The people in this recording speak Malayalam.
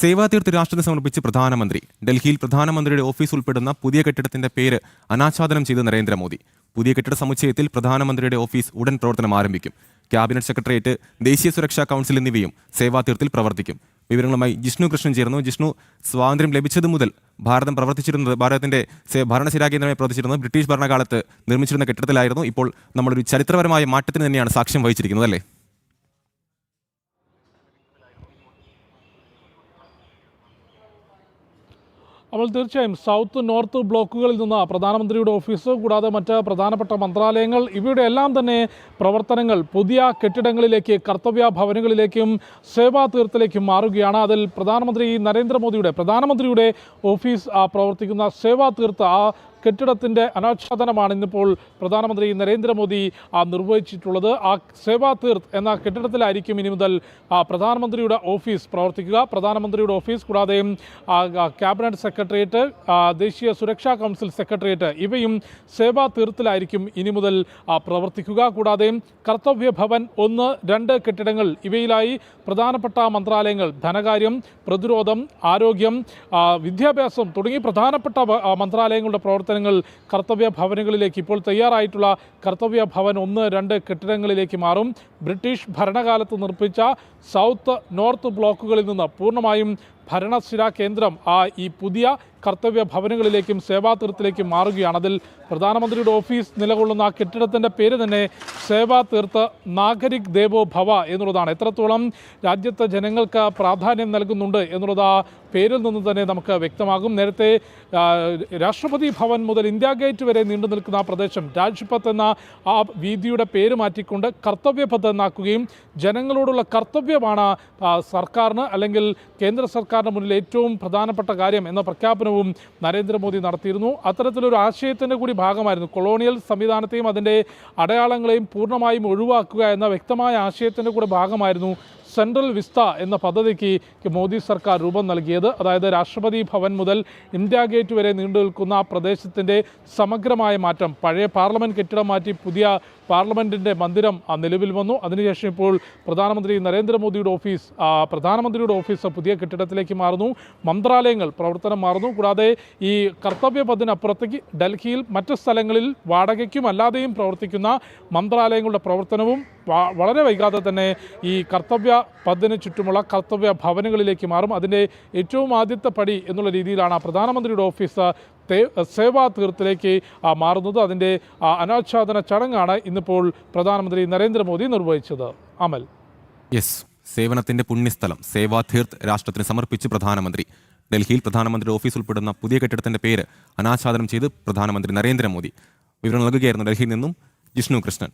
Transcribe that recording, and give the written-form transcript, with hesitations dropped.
സേവാതീർത്ത് രാഷ്ട്രത്തിന് സമർപ്പിച്ച് പ്രധാനമന്ത്രി. ഡൽഹിയിൽ പ്രധാനമന്ത്രിയുടെ ഓഫീസ് ഉൾപ്പെടുന്ന പുതിയ കെട്ടിടത്തിന്റെ പേര് അനാച്ഛാദനം ചെയ്ത് നരേന്ദ്രമോദി. പുതിയ കെട്ടിട സമുച്ചയത്തിൽ പ്രധാനമന്ത്രിയുടെ ഓഫീസ് ഉടൻ പ്രവർത്തനം ആരംഭിക്കും. ക്യാബിനറ്റ് സെക്രട്ടേറിയറ്റ്, ദേശീയ സുരക്ഷാ കൗൺസിൽ എന്നിവയും സേവാതീർത്തിൽ പ്രവർത്തിക്കും. വിവരങ്ങളുമായി ജിഷ്ണു കൃഷ്ണൻ ചേർന്നു. ജിഷ്ണു, സ്വാതന്ത്ര്യം ലഭിച്ചതു മുതൽ ഭാരതത്തിന്റെ ഭരണസിരാ കേന്ദ്രമായി പ്രവർത്തിച്ചിരുന്നത് ബ്രിട്ടീഷ് ഭരണകാലത്ത് നിർമ്മിച്ചിരുന്ന കെട്ടിടത്തിലായിരുന്നു. ഇപ്പോൾ നമ്മളൊരു ചരിത്രപരമായ മാറ്റത്തിന് തന്നെയാണ് സാക്ഷ്യം വഹിച്ചിരിക്കുന്നത്, അല്ലേ? അപ്പോൾ തീർച്ചയായും സൗത്ത് നോർത്ത് ബ്ലോക്കുകളിൽ നിന്ന് പ്രധാനമന്ത്രിയുടെ ഓഫീസ് കൂടാതെ മറ്റ് പ്രധാനപ്പെട്ട മന്ത്രാലയങ്ങൾ ഇവയുടെ എല്ലാം തന്നെ പ്രവർത്തനങ്ങൾ പുതിയ കെട്ടിടങ്ങളിലേക്ക്, കർത്തവ്യ ഭവനുകളിലേക്കും സേവാതീർത്തിലേക്കും മാറുകയാണ്. അതിൽ പ്രധാനമന്ത്രിയുടെ ഓഫീസ് പ്രവർത്തിക്കുന്ന സേവാതീർത്ത് ആ കെട്ടിടത്തിൻ്റെ അനാച്ഛാദനമാണ് ഇന്നിപ്പോൾ പ്രധാനമന്ത്രി നരേന്ദ്രമോദി നിർവഹിച്ചിട്ടുള്ളത്. ആ സേവാതീർത്ത് എന്ന കെട്ടിടത്തിലായിരിക്കും ഇനി മുതൽ പ്രധാനമന്ത്രിയുടെ ഓഫീസ് പ്രവർത്തിക്കുക. പ്രധാനമന്ത്രിയുടെ ഓഫീസ് കൂടാതെ ക്യാബിനറ്റ് സെക്രട്ടേറിയറ്റ്, ദേശീയ സുരക്ഷാ കൗൺസിൽ സെക്രട്ടേറിയറ്റ് ഇവയും സേവാതീർത്തിലായിരിക്കും ഇനി മുതൽ പ്രവർത്തിക്കുക. കൂടാതെ കർത്തവ്യ ഭവൻ 1, 2 കെട്ടിടങ്ങൾ ഇവയിലായി പ്രധാനപ്പെട്ട മന്ത്രാലയങ്ങൾ, ധനകാര്യം, പ്രതിരോധം, ആരോഗ്യം, വിദ്യാഭ്യാസം തുടങ്ങി പ്രധാനപ്പെട്ട മന്ത്രാലയങ്ങളുടെ പ്രവർത്തനങ്ങൾ കർത്തവ്യ ഭവനുകളിലേക്ക്, ഇപ്പോൾ തയ്യാറായിട്ടുള്ള കർത്തവ്യ ഭവൻ 1, 2 കെട്ടിടങ്ങളിലേക്ക് മാറും. ബ്രിട്ടീഷ് ഭരണകാലത്ത് നിർമ്മിച്ച സൗത്ത് നോർത്ത് ബ്ലോക്കുകളിൽ നിന്ന് പൂർണ്ണമായും ഭരണസിരാ കേന്ദ്രം ഈ പുതിയ കർത്തവ്യ ഭവനുകളിലേക്കും സേവാതീർത്തിലേക്കും മാറുകയാണ്. അതിൽ പ്രധാനമന്ത്രിയുടെ ഓഫീസ് നിലകൊള്ളുന്ന കെട്ടിടത്തിൻ്റെ പേര് തന്നെ സേവാതീർത്ത് നാഗരിക് ദേവോ ഭവ എന്നുള്ളതാണ്. എത്രത്തോളം രാജ്യത്തെ ജനങ്ങൾക്ക് പ്രാധാന്യം നൽകുന്നുണ്ട് എന്നുള്ളത് ആ പേരിൽ നിന്ന് തന്നെ നമുക്ക് വ്യക്തമാകും. നേരത്തെ രാഷ്ട്രപതി ഭവൻ മുതൽ ഇന്ത്യ ഗേറ്റ് വരെ നീണ്ടു നിൽക്കുന്ന ആ പ്രദേശം രാജ്പത്ത് എന്ന ആ വീതിയുടെ പേര് മാറ്റിക്കൊണ്ട് കർത്തവ്യപഥ് എന്നാക്കുകയും ജനങ്ങളോടുള്ള കർത്തവ്യമാണ് സർക്കാരിന് അല്ലെങ്കിൽ കേന്ദ്ര സർക്കാരിന് മുന്നിൽ ഏറ്റവും പ്രധാനപ്പെട്ട കാര്യം എന്ന പ്രഖ്യാപനവും നരേന്ദ്രമോദി നടത്തിയിരുന്നു. അത്തരത്തിലൊരു ആശയത്തിൻ്റെ കൂടി ഭാഗമായിരുന്നു. കൊളോണിയൽ സംവിധാനത്തെയും അതിൻ്റെ അടയാളങ്ങളെയും പൂർണ്ണമായും ഒഴിവാക്കുക എന്ന വ്യക്തമായ ആശയത്തിൻ്റെ കൂടെ ഭാഗമായിരുന്നു സെൻട്രൽ വിസ്ത എന്ന പദ്ധതിക്ക് മോദി സർക്കാർ രൂപം നൽകിയത്. അതായത് രാഷ്ട്രപതി ഭവൻ മുതൽ ഇന്ത്യ ഗേറ്റ് വരെ നീണ്ടു നിൽക്കുന്ന ആ പ്രദേശത്തിൻ്റെ സമഗ്രമായ മാറ്റം. പഴയ പാർലമെൻറ്റ് കെട്ടിടം മാറ്റി പുതിയ പാർലമെൻറ്റിൻ്റെ മന്ദിരം നിലവിൽ വന്നു. അതിനുശേഷം ഇപ്പോൾ പ്രധാനമന്ത്രിയുടെ ഓഫീസ് പുതിയ കെട്ടിടത്തിലേക്ക് മാറുന്നു. മന്ത്രാലയങ്ങൾ പ്രവർത്തനം മാറുന്നു. കൂടാതെ ഈ കർത്തവ്യ പഥിനപ്പുറത്തേക്ക് ഡൽഹിയിൽ മറ്റ് സ്ഥലങ്ങളിൽ വാടകയ്ക്കും അല്ലാതെയും പ്രവർത്തിക്കുന്ന മന്ത്രാലയങ്ങളുടെ പ്രവർത്തനവും വളരെ വൈകാതെ തന്നെ ഈ കർത്തവ്യ പഥിന് ചുറ്റുമുള്ള കർത്തവ്യ ഭവനുകളിലേക്ക് മാറും. അതിൻ്റെ ഏറ്റവും ആദ്യത്തെ പടി എന്നുള്ള രീതിയിലാണ് പ്രധാനമന്ത്രിയുടെ ഓഫീസ് സേവാതീർത്തിലേക്ക് മാറുന്നത്. അതിൻ്റെ അനാച്ഛാദന ചടങ്ങാണ് ഇന്നിപ്പോൾ പ്രധാനമന്ത്രി നരേന്ദ്രമോദി നിർവഹിച്ചത്. അമൽ, സേവനത്തിന്റെ പുണ്യസ്ഥലം സേവാതീർത്ത് രാഷ്ട്രത്തിന് സമർപ്പിച്ച് പ്രധാനമന്ത്രി. ഡൽഹിയിൽ പ്രധാനമന്ത്രിയുടെ ഓഫീസ് ഉൾപ്പെടുന്ന പുതിയ കെട്ടിടത്തിന്റെ പേര് അനാച്ഛാദനം ചെയ്ത് പ്രധാനമന്ത്രി നരേന്ദ്രമോദി. വിവരം നൽകുകയായിരുന്നു ഡൽഹിയിൽ നിന്നും ജിഷ്ണു കൃഷ്ണൻ.